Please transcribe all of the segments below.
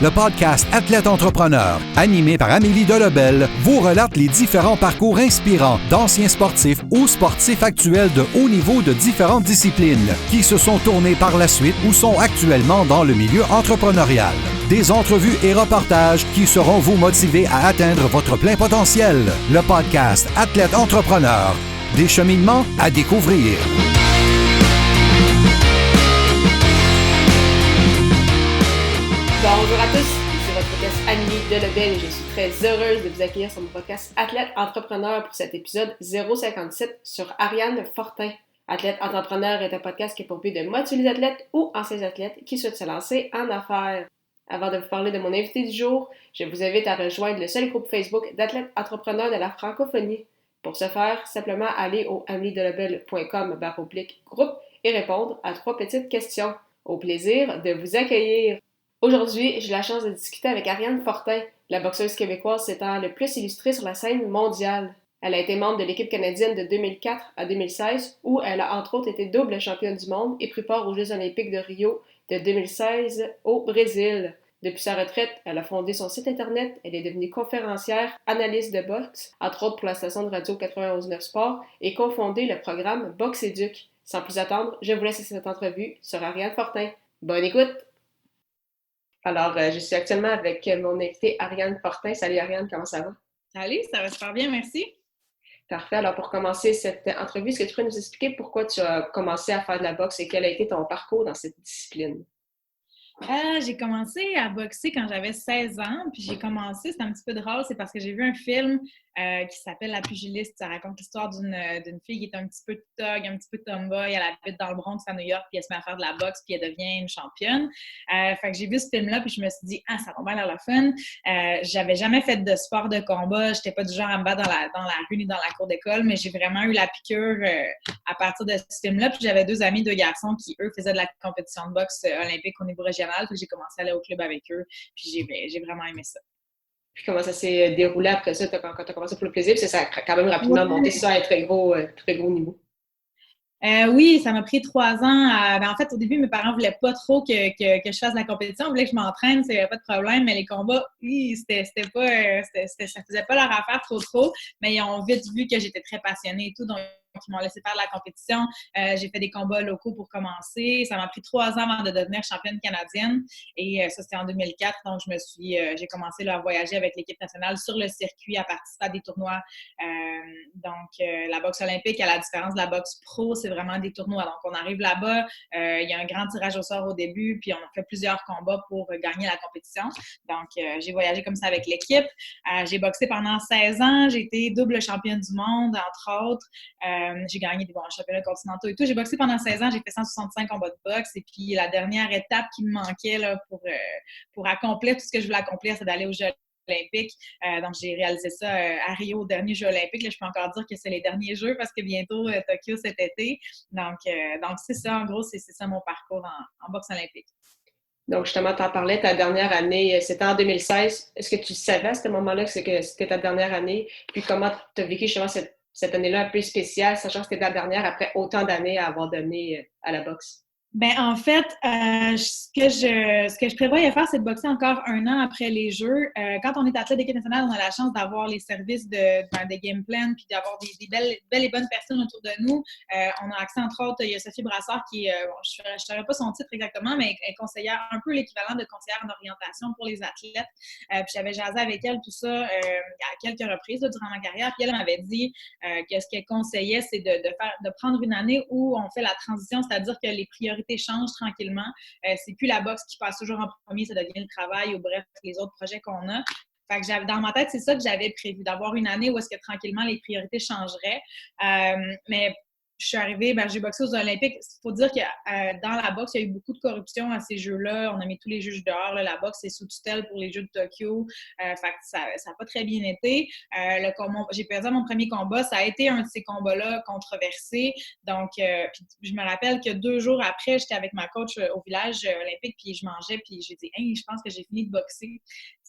Le podcast Athlète Entrepreneur, animé par Amélie Delobel, vous relate les différents parcours inspirants d'anciens sportifs ou sportifs actuels de haut niveau de différentes disciplines qui se sont tournés par la suite ou sont actuellement dans le milieu entrepreneurial. Des entrevues et reportages qui sauront vous motiver à atteindre votre plein potentiel. Le podcast Athlète Entrepreneur, des cheminements à découvrir. Bonjour à tous, c'est votre podcast Amélie Delobel et je suis très heureuse de vous accueillir sur mon podcast Athlète Entrepreneur pour cet épisode 057 sur Ariane Fortin. Athlète Entrepreneur est un podcast qui a pour but de motiver les athlètes ou anciens athlètes qui souhaitent se lancer en affaires. Avant de vous parler de mon invité du jour, je vous invite à rejoindre le seul groupe Facebook d'athlètes entrepreneurs de la francophonie. Pour ce faire, simplement aller au ameliedelobel.com/groupe et répondre à 3 petites questions. Au plaisir de vous accueillir. Aujourd'hui, j'ai la chance de discuter avec Ariane Fortin, la boxeuse québécoise s'étant le plus illustrée sur la scène mondiale. Elle a été membre de l'équipe canadienne de 2004 à 2016, où elle a entre autres été double championne du monde et pris part aux Jeux olympiques de Rio de 2016 au Brésil. Depuis sa retraite, elle a fondé son site internet, elle est devenue conférencière, analyste de boxe, entre autres pour la station de radio 91.9 Sport, et cofondé le programme Boxe Éduc. Sans plus attendre, je vous laisse cette entrevue sur Ariane Fortin. Bonne écoute! Alors, je suis actuellement avec mon invité Ariane Fortin. Salut Ariane, comment ça va? Salut, ça va super bien, merci. Parfait. Alors, pour commencer cette entrevue, est-ce que tu peux nous expliquer pourquoi tu as commencé à faire de la boxe et quel a été ton parcours dans cette discipline? J'ai commencé à boxer quand j'avais 16 ans, puis j'ai commencé, c'est un petit peu drôle, c'est parce que j'ai vu un film qui s'appelle La Pugiliste. Ça raconte l'histoire d'une fille qui est un petit peu thug, un petit peu tomboy, elle habite dans le Bronx à New York, puis elle se met à faire de la boxe, puis elle devient une championne. Fait que j'ai vu ce film-là, puis je me suis dit « Ah, ça va bien l'air le fun ». J'avais jamais fait de sport de combat, j'étais pas du genre à me battre dans la rue ni dans la cour d'école, mais j'ai vraiment eu la piqûre à partir de ce film-là. Puis j'avais 2 amis, 2 garçons qui, eux, faisaient de la compétition de boxe olympique au niveau régional. Puis j'ai commencé à aller au club avec eux. Puis j'ai vraiment aimé ça. Puis comment ça s'est déroulé après ça, quand tu as commencé pour le plaisir? Parce que ça a quand même rapidement monté ça à un très gros niveau. Oui, ça m'a pris 3 ans. En fait, au début, mes parents voulaient pas trop que je fasse de la compétition. Ils voulaient que je m'entraîne, il n'y avait pas de problème. Mais les combats, oui, ça faisait pas leur affaire trop. Mais ils ont vite vu que j'étais très passionnée et tout. Donc, ils m'ont laissé faire de la compétition. J'ai fait des combats locaux pour commencer. Ça m'a pris 3 ans avant de devenir championne canadienne. Et ça, c'était en 2004. Donc, j'ai commencé là, à voyager avec l'équipe nationale sur le circuit, à participer à des tournois. La boxe olympique, à la différence de la boxe pro, c'est vraiment des tournois. Donc, on arrive là-bas, il y a un grand tirage au sort au début, puis on a fait plusieurs combats pour gagner la compétition. Donc, j'ai voyagé comme ça avec l'équipe. J'ai boxé pendant 16 ans. J'ai été double championne du monde, entre autres. J'ai gagné des championnats continentaux et tout. J'ai boxé pendant 16 ans. J'ai fait 165 combats de boxe. Et puis, la dernière étape qui me manquait là, pour accomplir tout ce que je voulais accomplir, c'est d'aller aux Jeux olympiques. Donc, j'ai réalisé ça à Rio, au dernier Jeux olympiques. Là, je peux encore dire que c'est les derniers Jeux parce que bientôt, Tokyo cet été. Donc c'est ça, en gros, c'est ça mon parcours en boxe olympique. Donc, justement, tu en parlais, ta dernière année, c'était en 2016. Est-ce que tu savais à ce moment-là que c'était ta dernière annne? Puis comment tu as vécu justement cette année-là un peu spéciale, sachant que c'était ta dernière après autant d'années à avoir donné à la boxe? Ben en fait, ce que je prévoyais faire, c'est de boxer encore 1 an après les Jeux. Quand on est athlète d'équipe nationale, on a la chance d'avoir les services des game plans puis d'avoir des belles et bonnes personnes autour de nous. On a accès, entre autres, il y a Sophie Brassard qui est, je ne saurais pas son titre exactement, mais elle est conseillère, un peu l'équivalent de conseillère en orientation pour les athlètes. Puis j'avais jasé avec elle tout ça à quelques reprises là, durant ma carrière. Puis elle m'avait dit que ce qu'elle conseillait, c'est de prendre une année où on fait la transition, c'est-à-dire que les priorités changent tranquillement. C'est plus la boxe qui passe toujours en premier, ça devient le travail ou bref, les autres projets qu'on a. Fait que dans ma tête, c'est ça que j'avais prévu, d'avoir une année où est-ce que tranquillement les priorités changeraient. Mais je suis arrivée, j'ai boxé aux Olympiques. Il faut dire que dans la boxe, il y a eu beaucoup de corruption à ces Jeux-là. On a mis tous les juges dehors. Là. La boxe est sous tutelle pour les Jeux de Tokyo. Fait que ça n'a pas très bien été. J'ai perdu mon premier combat. Ça a été un de ces combats-là controversés. Donc, je me rappelle que 2 jours après, j'étais avec ma coach au village olympique, puis je mangeais, puis j'ai dit « Hey, je pense que j'ai fini de boxer. »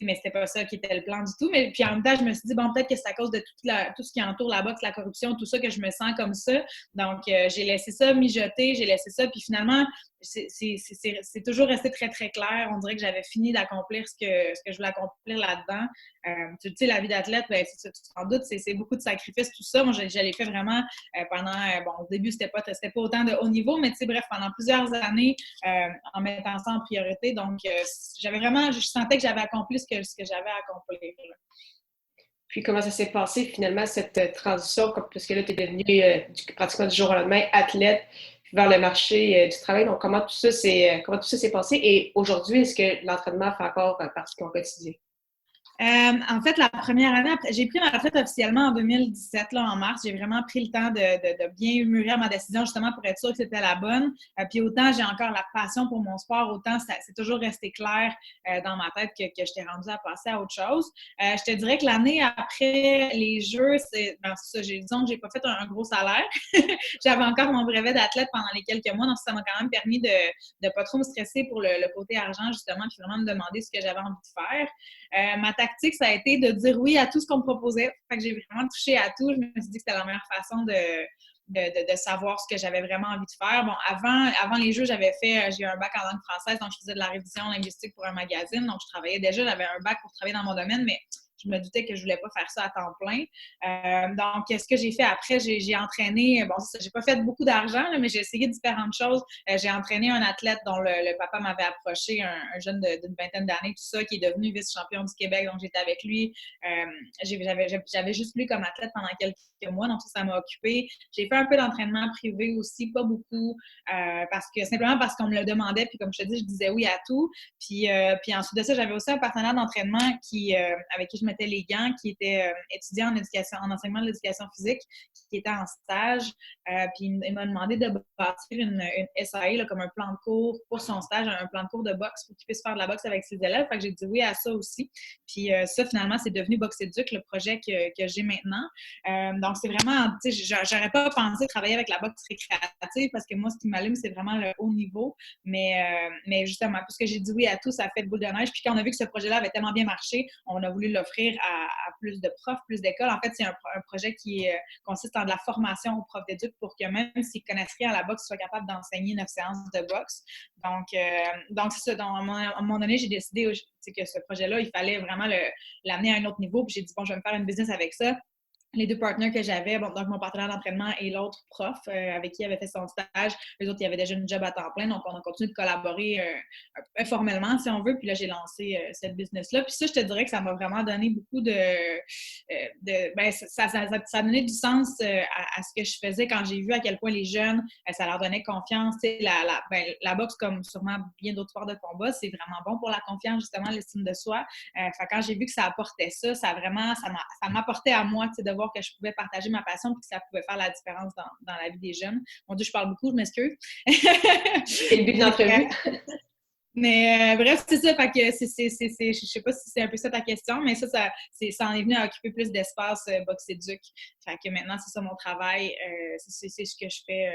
Mais c'était pas ça qui était le plan du tout. Mais puis en même temps, je me suis dit « Bon, peut-être que c'est à cause de tout ce qui entoure la boxe, la corruption, tout ça, que je me sens comme ça. » Donc, j'ai laissé ça mijoter, j'ai laissé ça, puis finalement, c'est toujours resté très, très clair. On dirait que j'avais fini d'accomplir ce que je voulais accomplir là-dedans. Tu sais, la vie d'athlète, ben, tu t'en doutes, c'est beaucoup de sacrifices, tout ça. Moi, je l'ai fait vraiment pendant, au début, c'était pas autant de haut niveau, mais tu sais, bref, pendant plusieurs années, en mettant ça en priorité. Donc, je sentais que j'avais accompli ce que j'avais à accomplir. Puis comment ça s'est passé finalement, cette transition, parce que là, tu es devenue pratiquement du jour au lendemain athlète vers le marché du travail. Donc, comment tout ça s'est passé? Et aujourd'hui, est-ce que l'entraînement fait encore partie de ton quotidien? En fait, la première année, j'ai pris ma retraite officiellement en 2017, là, en mars. J'ai vraiment pris le temps de bien mûrir ma décision, justement, pour être sûre que c'était la bonne. Puis autant j'ai encore la passion pour mon sport, autant c'est toujours resté clair dans ma tête que j'étais rendue à passer à autre chose. Je te dirais que l'année après les Jeux, disons que j'ai pas fait un gros salaire. J'avais encore mon brevet d'athlète pendant les quelques mois, donc ça m'a quand même permis de pas trop me stresser pour le côté argent, justement, puis vraiment me demander ce que j'avais envie de faire. Ma tactique, ça a été de dire oui à tout ce qu'on me proposait. Fait que j'ai vraiment touché à tout. Je me suis dit que c'était la meilleure façon de savoir ce que j'avais vraiment envie de faire. Bon, avant les Jeux, j'ai eu un bac en langue française, donc je faisais de la révision linguistique pour un magazine. Donc, je travaillais déjà, j'avais un bac pour travailler dans mon domaine, mais je me doutais que je voulais pas faire ça à temps plein. Donc, ce que j'ai fait après, j'ai entraîné, bon, j'ai pas fait beaucoup d'argent, là, mais j'ai essayé différentes choses. J'ai entraîné un athlète dont le papa m'avait approché, un jeune d'une vingtaine d'années, tout ça, qui est devenu vice-champion du Québec, donc j'étais avec lui. J'avais juste lui comme athlète pendant quelques mois, donc ça m'a occupée. J'ai fait un peu d'entraînement privé aussi, pas beaucoup, simplement parce qu'on me le demandait, puis comme je te dis, je disais oui à tout. Puis ensuite de ça, j'avais aussi un partenaire d'entraînement avec qui je mettais les gants, qui était étudiant en enseignement de l'éducation physique, qui était en stage. Puis il m'a demandé de bâtir une SAE, là, comme un plan de cours pour son stage, un plan de cours de boxe pour qu'il puisse faire de la boxe avec ses élèves. Fait que j'ai dit oui à ça aussi. Puis ça, finalement, c'est devenu Boxéduc, le projet que j'ai maintenant. Donc, c'est vraiment, tu sais, j'aurais pas pensé travailler avec la boxe récréative parce que moi, ce qui m'allume, c'est vraiment le haut niveau. Mais justement, puisque j'ai dit oui à tout, ça a fait boule de neige. Puis quand on a vu que ce projet-là avait tellement bien marché, on a voulu l'offrir à plus de profs, plus d'écoles. En fait, c'est un projet qui consiste en de la formation aux profs d'éduc pour que même s'ils connaissent rien à la boxe, ils soient capables d'enseigner 9 séances de boxe. Donc c'est ça. Donc, à un moment donné, j'ai décidé que ce projet-là, il fallait vraiment l'amener à un autre niveau. Puis j'ai dit, bon, je vais me faire une business avec ça. Les deux partenaires que j'avais, bon, donc mon partenaire d'entraînement et l'autre prof avec qui il avait fait son stage, les autres, ils avaient déjà une job à temps plein, donc on a continué de collaborer informellement, si on veut, puis là, j'ai lancé cette business-là. Puis ça, je te dirais que ça m'a vraiment donné beaucoup ça a donné du sens à ce que je faisais quand j'ai vu à quel point les jeunes, ça leur donnait confiance. Tu sais, la boxe, comme sûrement bien d'autres sports de combat, c'est vraiment bon pour la confiance, justement, l'estime de soi. Quand j'ai vu que ça apportait ça, ça m'apportait à moi, tu sais, de voir que je pouvais partager ma passion et que ça pouvait faire la différence dans la vie des jeunes. Mon Dieu, je parle beaucoup, je m'excuse. C'est le but de l'entrevue. Mais bref, c'est ça. Fait que je sais pas si c'est un peu ça ta question, mais ça en est venu à occuper plus d'espace Boxéduc. Fait que maintenant, c'est ça mon travail. C'est ce que je fais,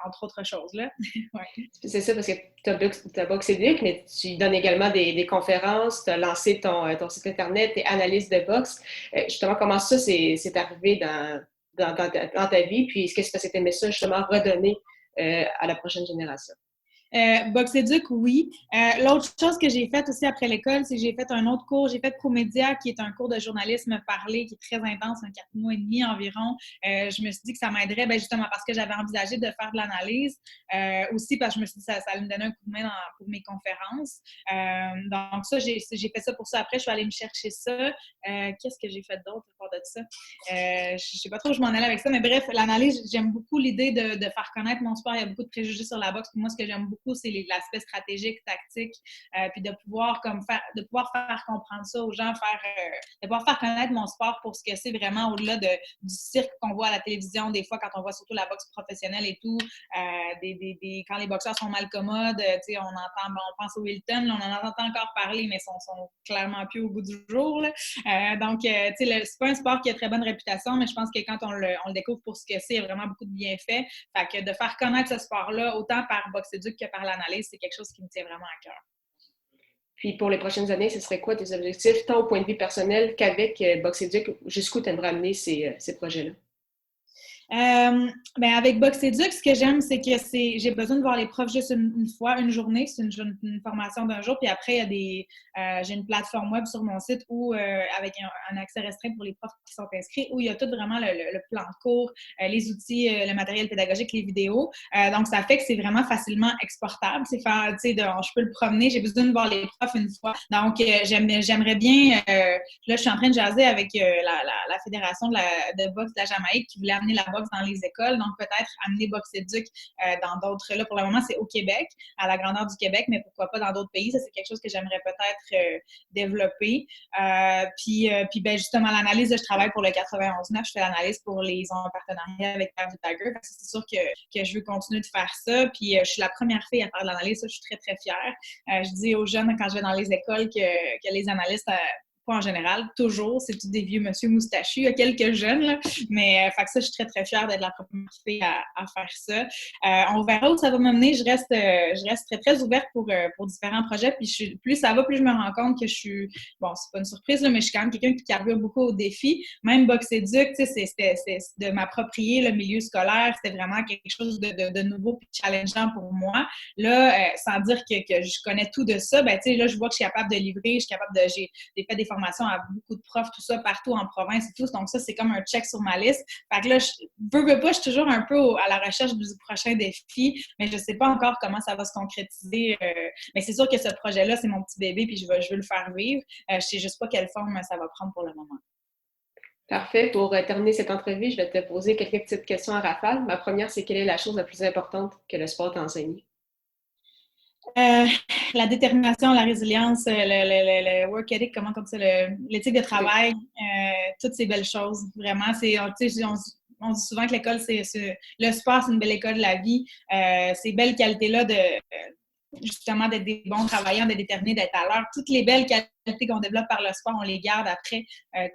entre autres choses, là. Ouais. C'est ça, parce que tu as Boxéduc, mais tu donnes également des conférences, tu as lancé ton site Internet, tes analyses de boxe. Justement, comment ça c'est arrivé dans ta vie? Puis, est-ce que tu aimé ça, justement, redonner à la prochaine génération? Boxéduc, oui. L'autre chose que j'ai faite aussi après l'école, c'est que j'ai fait un autre cours. J'ai fait Promédia, qui est un cours de journalisme parlé, qui est très intense, 4 mois et demi environ. Je me suis dit que ça m'aiderait, justement, parce que j'avais envisagé de faire de l'analyse. Aussi, parce que je me suis dit que ça allait me donner un coup de main pour mes conférences. Donc ça, j'ai fait ça pour ça. Après, je suis allée me chercher ça. Qu'est-ce que j'ai fait d'autre à part de ça? Je sais pas trop où je m'en allais avec ça, mais bref, l'analyse, j'aime beaucoup l'idée de faire connaître mon sport. Il y a beaucoup de préjugés sur la boxe. Pour moi, ce que j'aime beaucoup, c'est l'aspect stratégique, tactique, puis de pouvoir faire comprendre ça aux gens, de pouvoir faire connaître mon sport pour ce que c'est vraiment au-delà du cirque qu'on voit à la télévision, des fois quand on voit surtout la boxe professionnelle et tout, quand les boxeurs sont mal commodes, on pense au Hilton, on en entend encore parler, mais sont clairement plus au bout du jour. Donc, c'est pas un sport qui a très bonne réputation, mais je pense que quand on le découvre pour ce que c'est, il y a vraiment beaucoup de bienfaits. Fait que de faire connaître ce sport-là, autant par Boxéduc que par l'analyse, c'est quelque chose qui me tient vraiment à cœur. Puis pour les prochaines années, ce serait quoi tes objectifs, tant au point de vue personnel qu'avec Boxéduc? Jusqu'où tu aimerais amener ces projets-là? Avec Boxeduc, ce que j'aime, c'est que j'ai besoin de voir les profs juste une fois, une journée. C'est une formation d'un jour. Puis après, j'ai une plateforme web sur mon site avec un accès restreint pour les profs qui sont inscrits, où il y a tout vraiment le plan de cours, les outils, le matériel pédagogique, les vidéos. Donc, ça fait que c'est vraiment facilement exportable. Je peux le promener. J'ai besoin de voir les profs une fois. Donc, j'aimerais bien... là, je suis en train de jaser avec la fédération de boxe de la Jamaïque qui voulait amener la boxe dans les écoles. Donc, peut-être amener Boxeduc dans d'autres... Là, pour le moment, c'est au Québec, à la grandeur du Québec, mais pourquoi pas dans d'autres pays? Ça, c'est quelque chose que j'aimerais peut-être développer. Justement, l'analyse, je travaille pour le 91.9. Je fais l'analyse pour les en partenariat avec Have the Tiger. C'est sûr que je veux continuer de faire ça. Puis, je suis la première fille à faire de l'analyse. Ça, je suis très, très fière. Je dis aux jeunes, quand je vais dans les écoles, que les analystes... pas en général, toujours, c'est tous des vieux monsieur moustachus. Il y a quelques jeunes, là, mais fait que ça, je suis très, très fière d'être la première fille à faire ça. On verra où ça va m'amener. Je reste très, très ouverte pour différents projets. Puis plus ça va, plus je me rends compte que je suis... Bon, c'est pas une surprise, là, mais je suis quand même quelqu'un qui carbure beaucoup au défi. Même Boxeduc, tu sais, c'est de m'approprier le milieu scolaire. C'était vraiment quelque chose de nouveau et challengeant pour moi. Là, sans dire que je connais tout de ça, ben tu sais, là, je vois que je suis capable de livrer, j'ai fait des formations à beaucoup de profs, tout ça, partout en province et tout. Donc ça, c'est comme un check sur ma liste. Fait que là, veux pas, je suis toujours un peu à la recherche du prochain défi, mais je sais pas encore comment ça va se concrétiser. Mais c'est sûr que ce projet-là, c'est mon petit bébé, puis je veux le faire vivre. Je sais juste pas quelle forme ça va prendre pour le moment. Parfait. Pour terminer cette entrevue, je vais te poser quelques petites questions à rafale. Ma première, c'est quelle est la chose la plus importante que le sport t'a enseigné? La détermination, la résilience, le work ethic, comment comme ça, l'éthique de travail, toutes ces belles choses. Vraiment, on dit souvent que l'école, le sport, c'est une belle école de la vie. Ces belles qualités-là justement d'être des bons travailleurs, d'être déterminés, d'être à l'heure. Toutes les belles qualités qu'on développe par le sport, on les garde après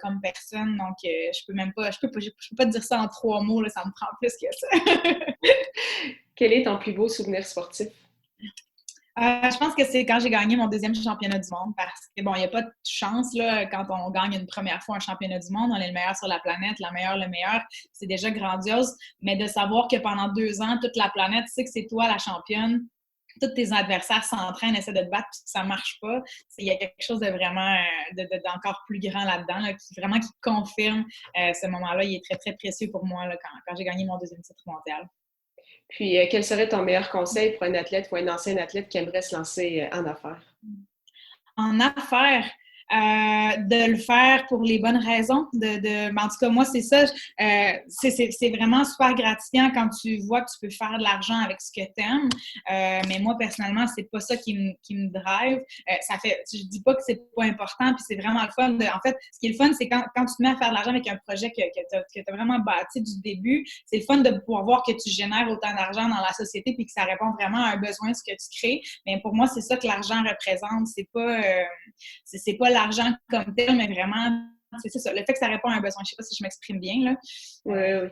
comme personne. Donc, je peux pas te dire ça en 3 mots, là, ça me prend plus que ça. Quel est ton plus beau souvenir sportif? Je pense que c'est quand j'ai gagné mon 2e championnat du monde parce que, bon, il n'y a pas de chance là, quand on gagne une première fois un championnat du monde. On est le meilleur sur la planète, la meilleure, le meilleur. C'est déjà grandiose. Mais de savoir que pendant 2 ans, toute la planète sait que c'est toi la championne, tous tes adversaires s'entraînent, essaient de te battre, puis que ça ne marche pas. Il y a quelque chose de vraiment d'encore plus grand là-dedans, là, qui confirme ce moment-là. Il est très, très précieux pour moi là, quand j'ai gagné mon 2e titre mondial. Puis, quel serait ton meilleur conseil pour un athlète ou un ancien athlète qui aimerait se lancer en affaires? En affaires, de le faire pour les bonnes raisons. En tout cas, moi, c'est ça. C'est vraiment super gratifiant quand tu vois que tu peux faire de l'argent avec ce que tu aimes. Mais moi, personnellement, c'est pas ça qui me drive. Je dis pas que c'est pas important, puis c'est vraiment le fun. En fait, ce qui est le fun, c'est quand tu te mets à faire de l'argent avec un projet que tu as vraiment bâti du début, c'est le fun de pouvoir voir que tu génères autant d'argent dans la société puis que ça répond vraiment à un besoin, ce que tu crées. Mais pour moi, c'est ça que l'argent représente. C'est pas l'argent comme tel, mais vraiment, c'est ça, le fait que ça répond à un besoin. Je sais pas si je m'exprime bien, là. Oui.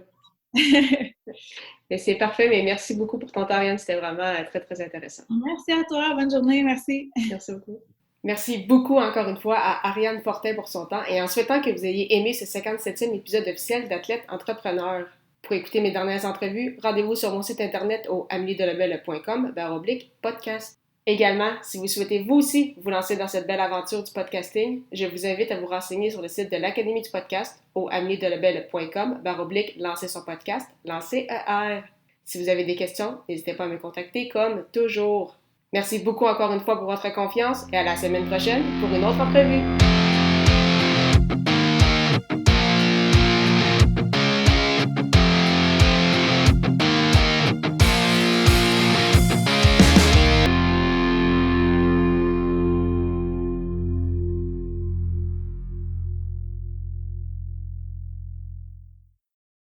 Mais c'est parfait, mais merci beaucoup pour ton temps, Ariane. C'était vraiment très, très intéressant. Merci à toi. Bonne journée. Merci. Merci beaucoup. Merci beaucoup encore une fois à Ariane Fortin pour son temps et en souhaitant que vous ayez aimé ce 57e épisode officiel d'Athlète Entrepreneur. Pour écouter mes dernières entrevues, rendez-vous sur mon site internet au ameliedelebel.com/podcast. Également, si vous souhaitez vous aussi vous lancer dans cette belle aventure du podcasting, je vous invite à vous renseigner sur le site de l'Académie du podcast au ameliedelebel.com/lancer son podcast, lancer ER. Si vous avez des questions, n'hésitez pas à me contacter comme toujours. Merci beaucoup encore une fois pour votre confiance et à la semaine prochaine pour une autre entrevue.